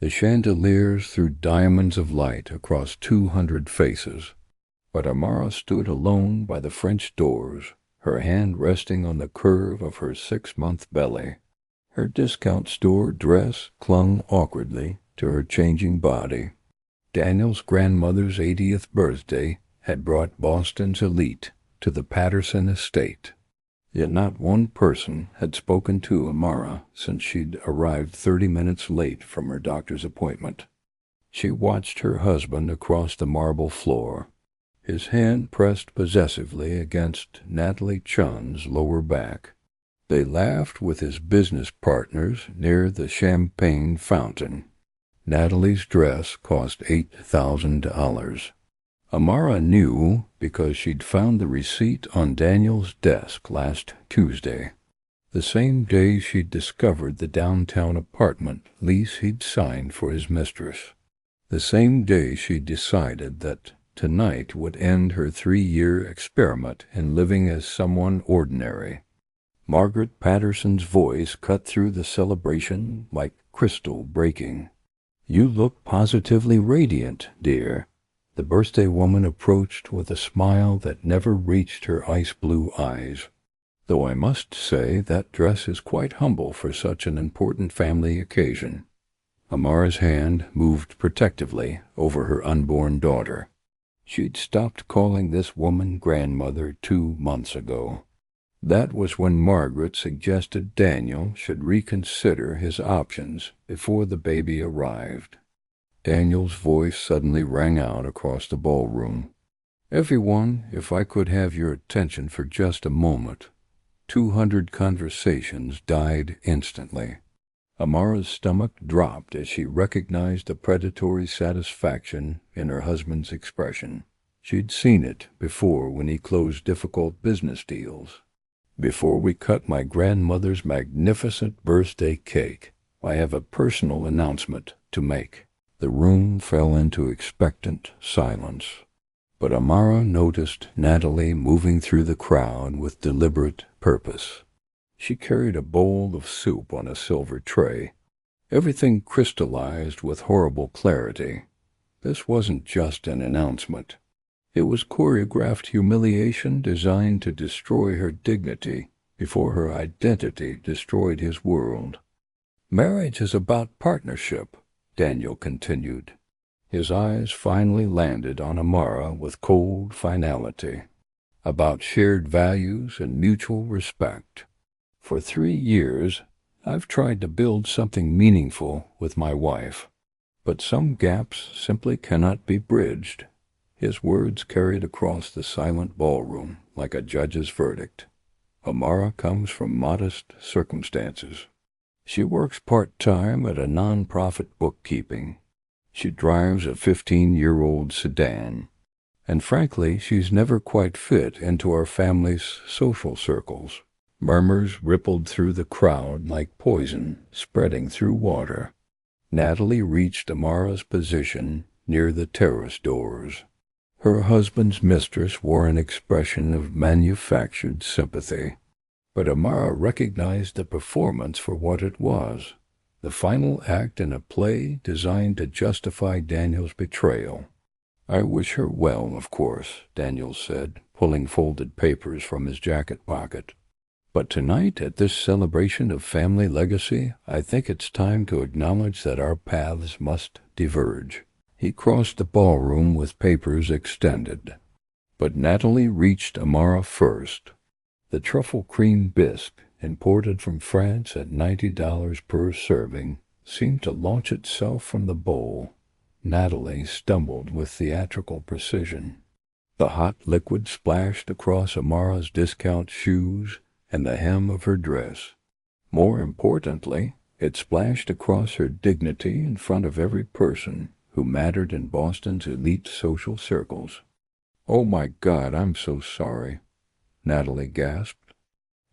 The chandeliers threw diamonds of light across 200 faces, but Amara stood alone by the French doors, her hand resting on the curve of her 6-month belly. Her discount store dress clung awkwardly to her changing body. Daniel's grandmother's 80th birthday had brought Boston's elite to the Patterson estate. Yet not one person had spoken to Amara since she'd arrived 30 minutes late from her doctor's appointment. She watched her husband across the marble floor, his hand pressed possessively against Natalie Chun's lower back. They laughed with his business partners near the champagne fountain. Natalie's dress cost $8,000. Amara knew because she'd found the receipt on Daniel's desk last Tuesday, the same day she'd discovered the downtown apartment lease he'd signed for his mistress, the same day she'd decided that tonight would end her 3-year experiment in living as someone ordinary. Margaret Patterson's voice cut through the celebration like crystal breaking. "You look positively radiant, dear." The birthday woman approached with a smile that never reached her ice-blue eyes. "Though I must say that dress is quite humble for such an important family occasion." Amara's hand moved protectively over her unborn daughter. She'd stopped calling this woman grandmother 2 months ago. That was when Margaret suggested Daniel should reconsider his options before the baby arrived. Daniel's voice suddenly rang out across the ballroom. "Everyone, if I could have your attention for just a moment." 200 conversations died instantly. Amara's stomach dropped as she recognized the predatory satisfaction in her husband's expression. She'd seen it before when he closed difficult business deals. "Before we cut my grandmother's magnificent birthday cake, I have a personal announcement to make." The room fell into expectant silence, but Amara noticed Natalie moving through the crowd with deliberate purpose. She carried a bowl of soup on a silver tray, everything crystallized with horrible clarity. This wasn't just an announcement. It was choreographed humiliation designed to destroy her dignity before her identity destroyed his world. "Marriage is about partnership," Daniel continued. His eyes finally landed on Amara with cold finality. "About shared values and mutual respect. For 3 years, I've tried to build something meaningful with my wife, but some gaps simply cannot be bridged." His words carried across the silent ballroom like a judge's verdict. Amara comes from modest circumstances. She works part-time at a non-profit bookkeeping. She drives a 15-year-old sedan. And frankly, she's never quite fit into our family's social circles. Murmurs rippled through the crowd like poison spreading through water. Natalie reached Amara's position near the terrace doors. Her husband's mistress wore an expression of manufactured sympathy. But Amara recognized the performance for what it was, the final act in a play designed to justify Daniel's betrayal. "I wish her well, of course," Daniel said, pulling folded papers from his jacket pocket. "But tonight, at this celebration of family legacy, I think it's time to acknowledge that our paths must diverge." He crossed the ballroom with papers extended. But Natalie reached Amara first. The truffle cream bisque, imported from France at $90 per serving, seemed to launch itself from the bowl. Natalie stumbled with theatrical precision. The hot liquid splashed across Amara's discount shoes and the hem of her dress. More importantly, it splashed across her dignity in front of every person who mattered in Boston's elite social circles. "Oh my God, I'm so sorry," Natalie gasped.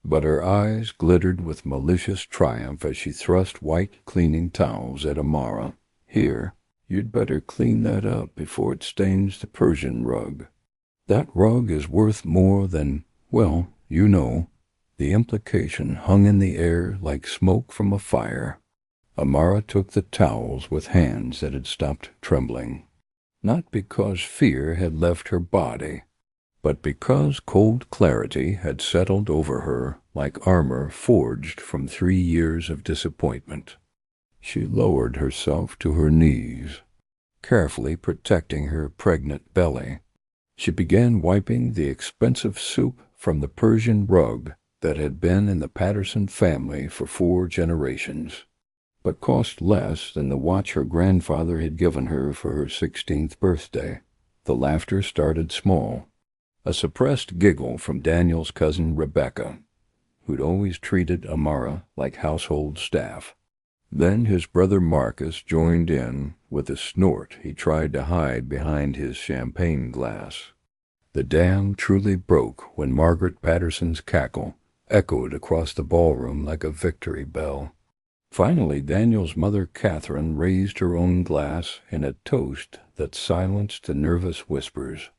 But her eyes glittered with malicious triumph as she thrust white cleaning towels at Amara. "Here, you'd better clean that up before it stains the Persian rug. That rug is worth more than, well, you know." The implication hung in the air like smoke from a fire. Amara took the towels with hands that had stopped trembling, not because fear had left her body, but because cold clarity had settled over her like armor forged from 3 years of disappointment. She lowered herself to her knees, carefully protecting her pregnant belly. She began wiping the expensive soup from the Persian rug that had been in the Patterson family for 4 generations, but cost less than the watch her grandfather had given her for her 16th birthday. The laughter started small. A suppressed giggle from Daniel's cousin Rebecca, who'd always treated Amara like household staff. Then his brother Marcus joined in with a snort he tried to hide behind his champagne glass. The dam truly broke when Margaret Patterson's cackle echoed across the ballroom like a victory bell. Finally, Daniel's mother Catherine raised her own glass in a toast that silenced the nervous whispers.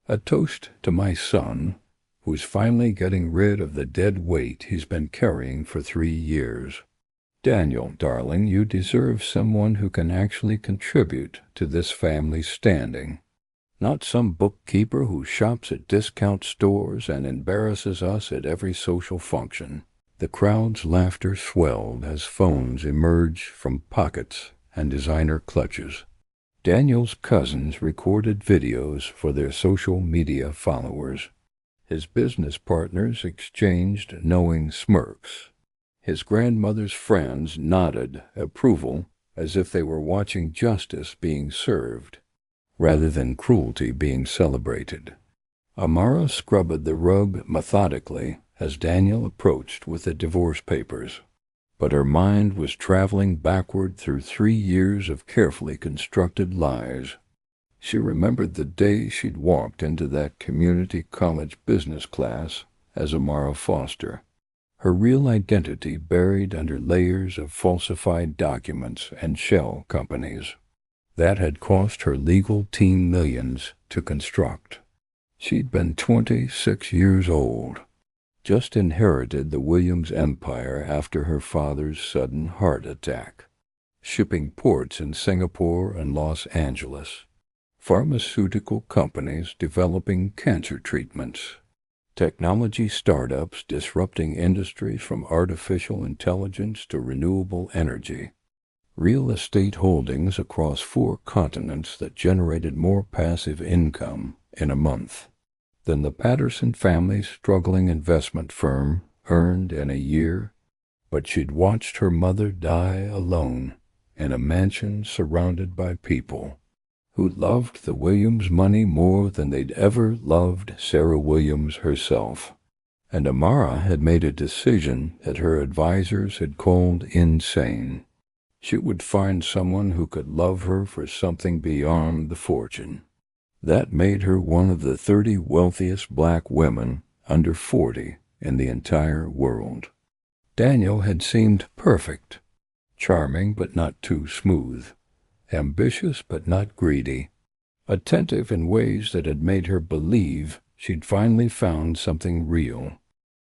A toast to my son, who's finally getting rid of the dead weight he's been carrying for 3 years. Daniel, darling, you deserve someone who can actually contribute to this family's standing. Not some bookkeeper who shops at discount stores and embarrasses us at every social function. The crowd's laughter swelled as phones emerged from pockets and designer clutches. Daniel's cousins recorded videos for their social media followers. His business partners exchanged knowing smirks. His grandmother's friends nodded approval as if they were watching justice being served, rather than cruelty being celebrated. Amara scrubbed the rug methodically as Daniel approached with the divorce papers, but her mind was traveling backward through 3 years of carefully constructed lies. She remembered the day she'd walked into that community college business class as Amara Foster, her real identity buried under layers of falsified documents and shell companies that had cost her legal team millions to construct. She'd been 26 years old, just inherited the Williams empire after her father's sudden heart attack, shipping ports in Singapore and Los Angeles, pharmaceutical companies developing cancer treatments, technology startups disrupting industries from artificial intelligence to renewable energy, real estate holdings across 4 continents that generated more passive income in a month than the Patterson family's struggling investment firm earned in a year. But she'd watched her mother die alone in a mansion surrounded by people who loved the Williams money more than they'd ever loved Sarah Williams herself. And Amara had made a decision that her advisors had called insane. She would find someone who could love her for something beyond the fortune. That made her one of the 30 wealthiest black women under 40 in the entire world. Daniel had seemed perfect, charming but not too smooth, ambitious but not greedy, attentive in ways that had made her believe she'd finally found something real.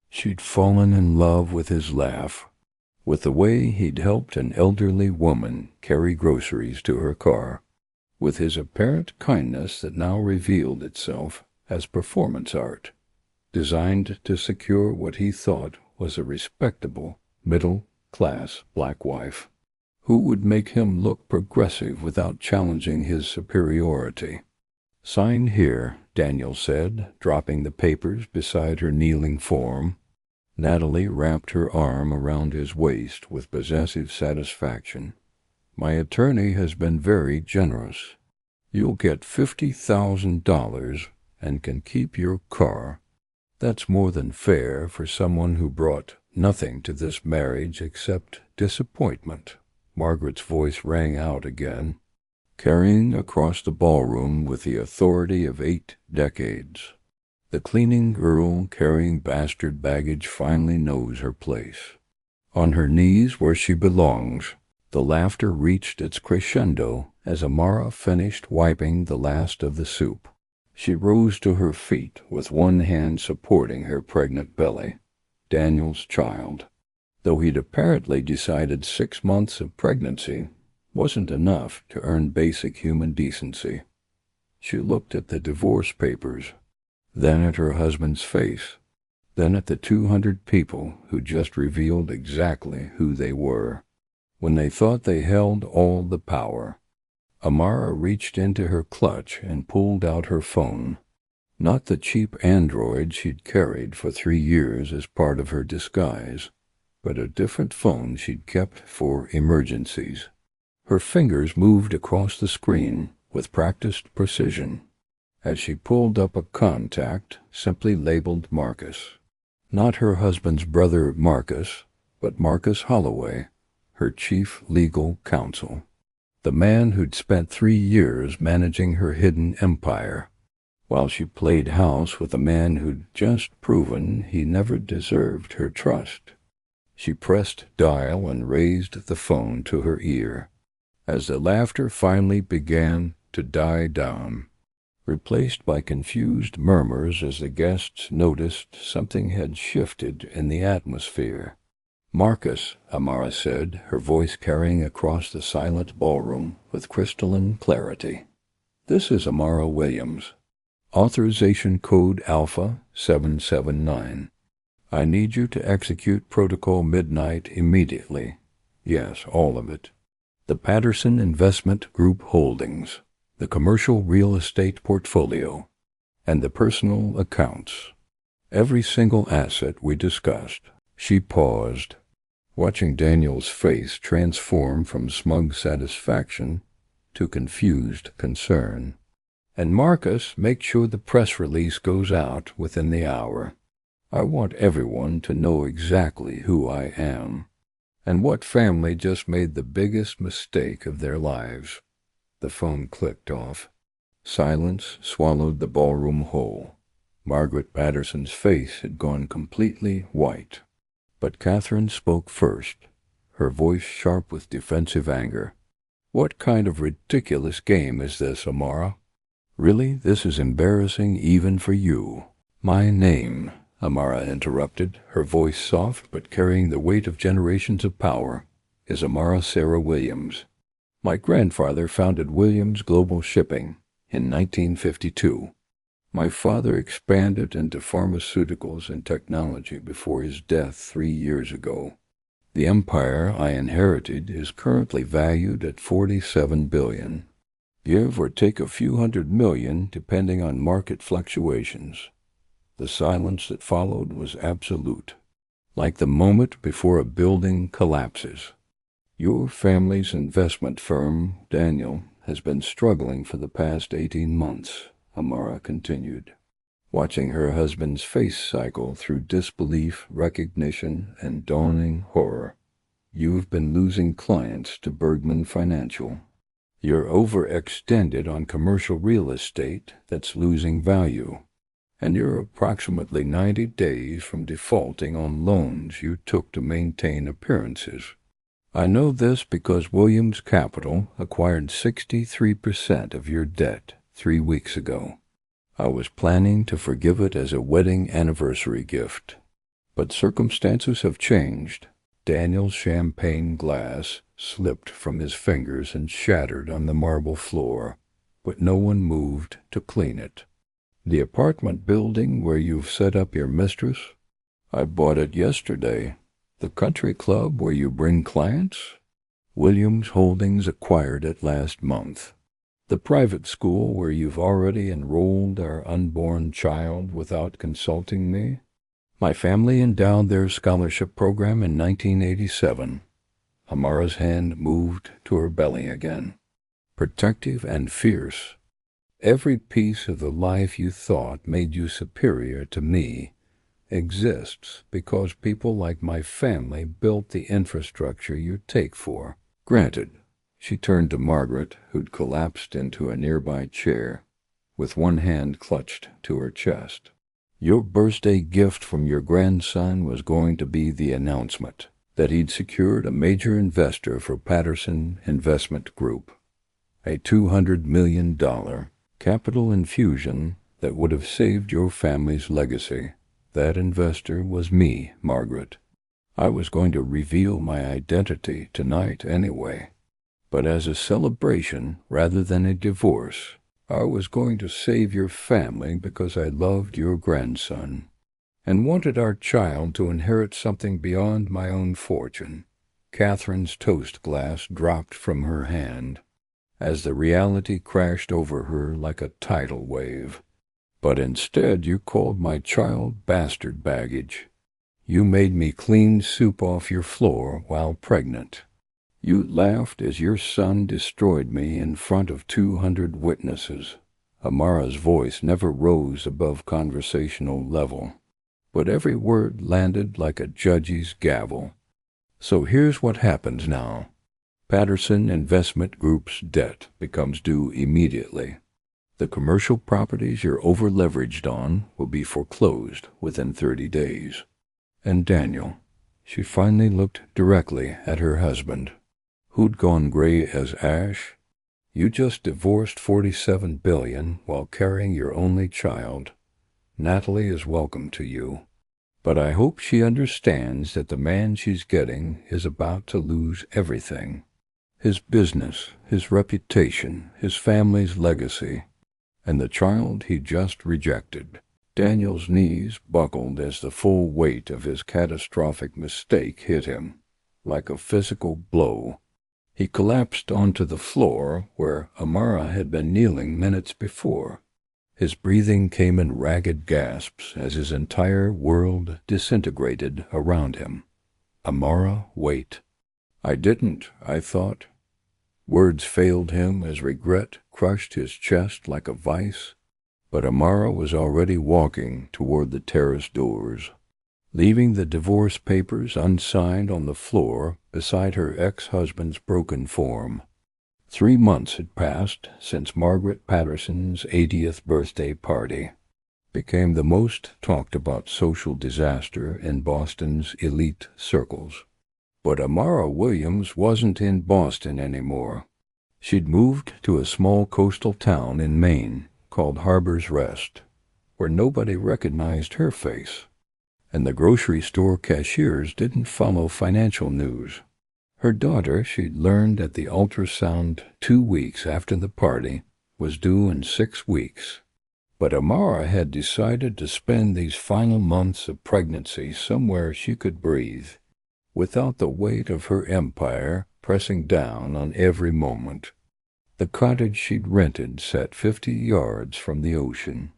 She'd fallen in love with his laugh, with the way he'd helped an elderly woman carry groceries to her car, with his apparent kindness that now revealed itself as performance art, designed to secure what he thought was a respectable, middle-class black wife, who would make him look progressive without challenging his superiority. "Sign here," Daniel said, dropping the papers beside her kneeling form. Natalie wrapped her arm around his waist with possessive satisfaction. "My attorney has been very generous. You'll get $50,000 and can keep your car. That's more than fair for someone who brought nothing to this marriage except disappointment." Margaret's voice rang out again, carrying across the ballroom with the authority of 8 decades. The cleaning girl carrying bastard baggage finally knows her place. On her knees where she belongs, the laughter reached its crescendo as Amara finished wiping the last of the soup. She rose to her feet with one hand supporting her pregnant belly, Daniel's child. though he'd apparently decided 6 months of pregnancy wasn't enough to earn basic human decency. She looked at the divorce papers, then at her husband's face, then at the 200 people who just revealed exactly who they were. When they thought they held all the power, Amara reached into her clutch and pulled out her phone. Not the cheap Android she'd carried for 3 years as part of her disguise, but a different phone she'd kept for emergencies. Her fingers moved across the screen with practiced precision as she pulled up a contact simply labeled Marcus. Not her husband's brother Marcus, but Marcus Holloway, her chief legal counsel. The man who'd spent 3 years managing her hidden empire, while she played house with a man who'd just proven he never deserved her trust. She pressed dial and raised the phone to her ear. As the laughter finally began to die down, replaced by confused murmurs as the guests noticed something had shifted in the atmosphere. "Marcus," Amara said, her voice carrying across the silent ballroom with crystalline clarity. "This is Amara Williams. Authorization code Alpha 779. I need you to execute Protocol Midnight immediately. Yes, all of it. The Patterson Investment Group Holdings, the commercial real estate portfolio, and the personal accounts. Every single asset we discussed." She paused, watching Daniel's face transform from smug satisfaction to confused concern. "And Marcus, make sure the press release goes out within the hour. I want everyone to know exactly who I am, and what family just made the biggest mistake of their lives." The phone clicked off. Silence swallowed the ballroom whole. Margaret Patterson's face had gone completely white. But Catherine spoke first, her voice sharp with defensive anger. "What kind of ridiculous game is this, Amara? Really, this is embarrassing even for you." "My name," Amara interrupted, her voice soft but carrying the weight of generations of power, "is Amara Sarah Williams. My grandfather founded Williams Global Shipping in 1952. My father expanded into pharmaceuticals and technology before his death 3 years ago. The empire I inherited is currently valued at $47 billion. Give or take a few $100 million depending on market fluctuations." The silence that followed was absolute, like the moment before a building collapses. "Your family's investment firm, Daniel, has been struggling for the past 18 months. Amara continued, watching her husband's face cycle through disbelief, recognition, and dawning horror. "You've been losing clients to Bergman Financial. You're overextended on commercial real estate that's losing value, and you're approximately 90 days from defaulting on loans you took to maintain appearances. I know this because Williams Capital acquired 63% of your debt 3 weeks ago. I was planning to forgive it as a wedding anniversary gift, but circumstances have changed." Daniel's champagne glass slipped from his fingers and shattered on the marble floor, but no one moved to clean it. "The apartment building where you've set up your mistress? I bought it yesterday. The country club where you bring clients? Williams Holdings acquired it last month. The private school where you've already enrolled our unborn child without consulting me? My family endowed their scholarship program in 1987. Amara's hand moved to her belly again, protective and fierce. "Every piece of the life you thought made you superior to me exists because people like my family built the infrastructure you take for. Granted." She turned to Margaret, who'd collapsed into a nearby chair, with one hand clutched to her chest. "Your birthday gift from your grandson was going to be the announcement that he'd secured a major investor for Patterson Investment Group, a $200 million capital infusion that would have saved your family's legacy. That investor was me, Margaret. I was going to reveal my identity tonight anyway, but as a celebration rather than a divorce, I was going to save your family because I loved your grandson and wanted our child to inherit something beyond my own fortune. Catherine's toast glass dropped from her hand as the reality crashed over her like a tidal wave. But instead you called my child bastard baggage. You made me clean soup off your floor while pregnant. You laughed as your son destroyed me in front of 200 witnesses. Amara's voice never rose above conversational level, but every word landed like a judge's gavel. So here's what happens now. Patterson Investment Group's debt becomes due immediately. The commercial properties you're over-leveraged on will be foreclosed within 30 days. And Daniel, she finally looked directly at her husband, who'd gone gray as ash. You just divorced $47 billion while carrying your only child. Natalie is welcome to you, but I hope she understands that the man she's getting is about to lose everything. His business, his reputation, his family's legacy, and the child he just rejected. Daniel's knees buckled as the full weight of his catastrophic mistake hit him, like a physical blow. He collapsed onto the floor where Amara had been kneeling minutes before. His breathing came in ragged gasps as his entire world disintegrated around him. Amara, wait. I thought. Words failed him as regret crushed his chest like a vice, but Amara was already walking toward the terrace doors, leaving the divorce papers unsigned on the floor beside her ex-husband's broken form. 3 months had passed since Margaret Patterson's 80th birthday party became the most talked-about social disaster in Boston's elite circles. But Amara Williams wasn't in Boston anymore. She'd moved to a small coastal town in Maine called Harbor's Rest, where nobody recognized her face, and the grocery store cashiers didn't follow financial news. Her daughter, she'd learned at the ultrasound 2 weeks after the party, was due in 6 weeks. But Amara had decided to spend these final months of pregnancy somewhere she could breathe, without the weight of her empire pressing down on every moment. The cottage she'd rented sat 50 yards from the ocean,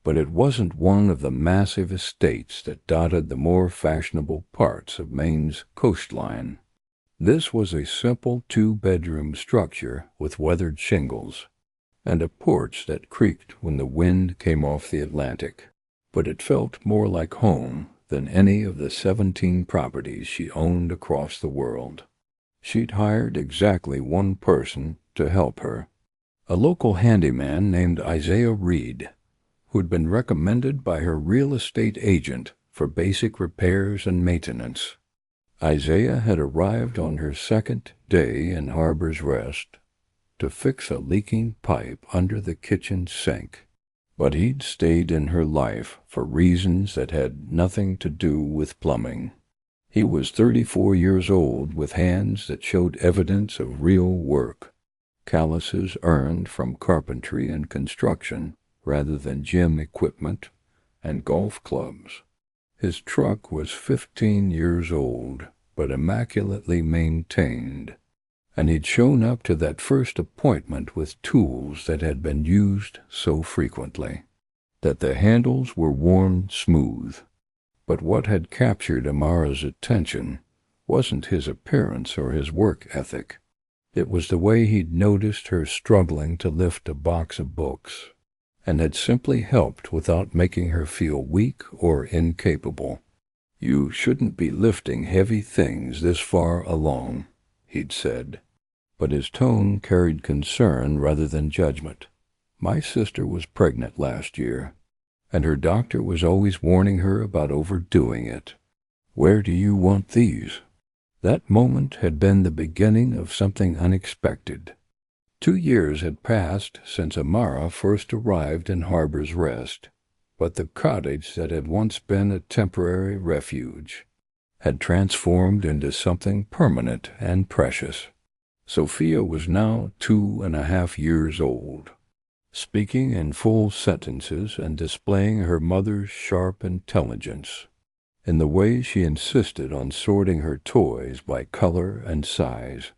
but it wasn't one of the massive estates that dotted the more fashionable parts of Maine's coastline. This was a simple 2-bedroom structure with weathered shingles, and a porch that creaked when the wind came off the Atlantic, but it felt more like home than any of the 17 properties she owned across the world. She'd hired exactly one person to help her, a local handyman named Isaiah Reed, who'd been recommended by her real estate agent for basic repairs and maintenance. Isaiah had arrived on her second day in Harbor's Rest to fix a leaking pipe under the kitchen sink, but he'd stayed in her life for reasons that had nothing to do with plumbing. He was 34 years old with hands that showed evidence of real work, calluses earned from carpentry and construction rather than gym equipment and golf clubs. His truck was 15 years old, but immaculately maintained, and he'd shown up to that first appointment with tools that had been used so frequently that the handles were worn smooth. But what had captured Amara's attention wasn't his appearance or his work ethic. It was the way he'd noticed her struggling to lift a box of books, and had simply helped without making her feel weak or incapable. "You shouldn't be lifting heavy things this far along," he'd said, but his tone carried concern rather than judgment. "My sister was pregnant last year, and her doctor was always warning her about overdoing it. Where do you want these?" That moment had been the beginning of something unexpected. 2 years had passed since Amara first arrived in Harbor's Rest, but the cottage that had once been a temporary refuge had transformed into something permanent and precious. Sophia was now 2.5 years old, speaking in full sentences and displaying her mother's sharp intelligence in the way she insisted on sorting her toys by color and size.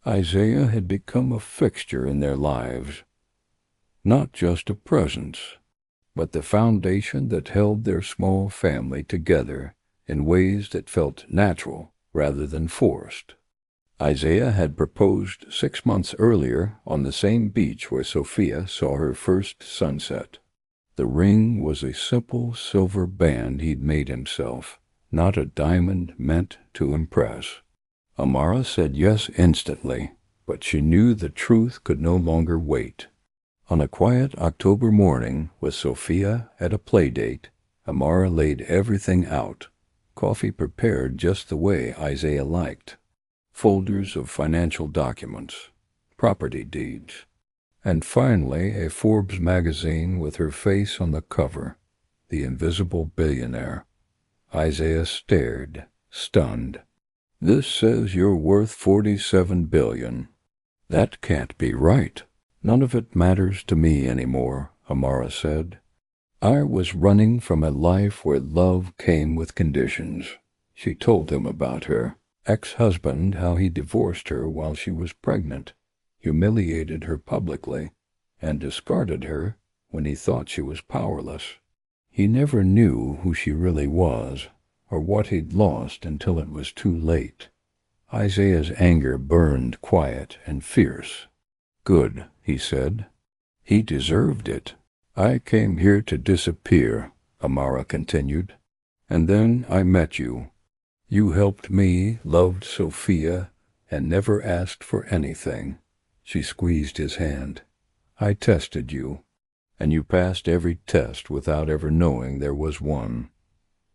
Isaiah had become a fixture in their lives, not just a presence, but the foundation that held their small family together in ways that felt natural rather than forced. Isaiah had proposed 6 months earlier on the same beach where Sophia saw her first sunset. The ring was a simple silver band he'd made himself, not a diamond meant to impress. Amara said yes instantly, but she knew the truth could no longer wait. On a quiet October morning with Sophia at a playdate, Amara laid everything out, coffee prepared just the way Isaiah liked, folders of financial documents, property deeds, and finally a Forbes magazine with her face on the cover, the invisible billionaire. Isaiah stared, stunned. "This says you're worth $47 billion. That can't be right." "None of it matters to me anymore," Amara said. "I was running from a life where love came with conditions." She told him about her ex-husband, how he divorced her while she was pregnant, humiliated her publicly, and discarded her when he thought she was powerless. He never knew who she really was, or what he'd lost until it was too late. Isaiah's anger burned quiet and fierce. "Good," he said. "He deserved it." "I came here to disappear," Amara continued. "And then I met you. You helped me, loved Sophia, and never asked for anything." She squeezed his hand. "I tested you, and you passed every test without ever knowing there was one.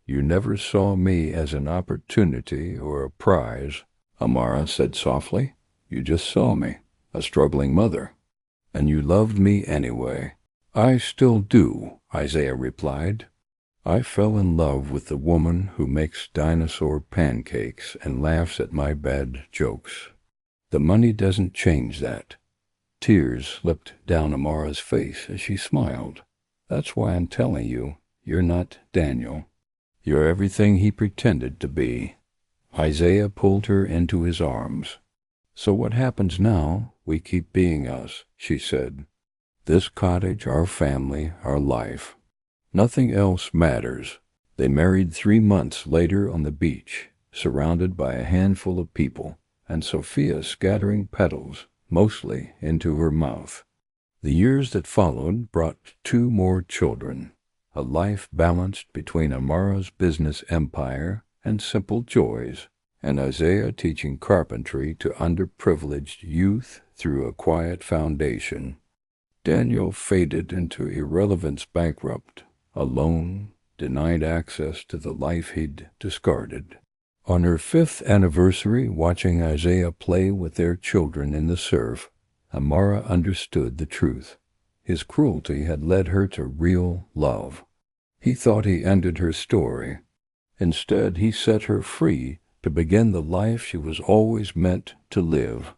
You never saw me as an opportunity or a prize," Amara said softly. "You just saw me, a struggling mother. And you loved me anyway." "I still do," Isaiah replied. "I fell in love with the woman who makes dinosaur pancakes and laughs at my bad jokes. The money doesn't change that." Tears slipped down Amara's face as she smiled. "That's why I'm telling you, you're not Daniel. You're everything he pretended to be." Isaiah pulled her into his arms. "So what happens now? We keep being us," she said. "This cottage, our family, our life. Nothing else matters." They married 3 months later on the beach, surrounded by a handful of people, and Sophia scattering petals, mostly into her mouth. The years that followed brought 2 more children, a life balanced between Amara's business empire and simple joys, and Isaiah teaching carpentry to underprivileged youth through a quiet foundation. Daniel faded into irrelevance bankrupt, alone, denied access to the life he'd discarded. On her 5th anniversary, watching Isaiah play with their children in the surf, Amara understood the truth. His cruelty had led her to real love. He thought he ended her story. Instead, he set her free to begin the life she was always meant to live.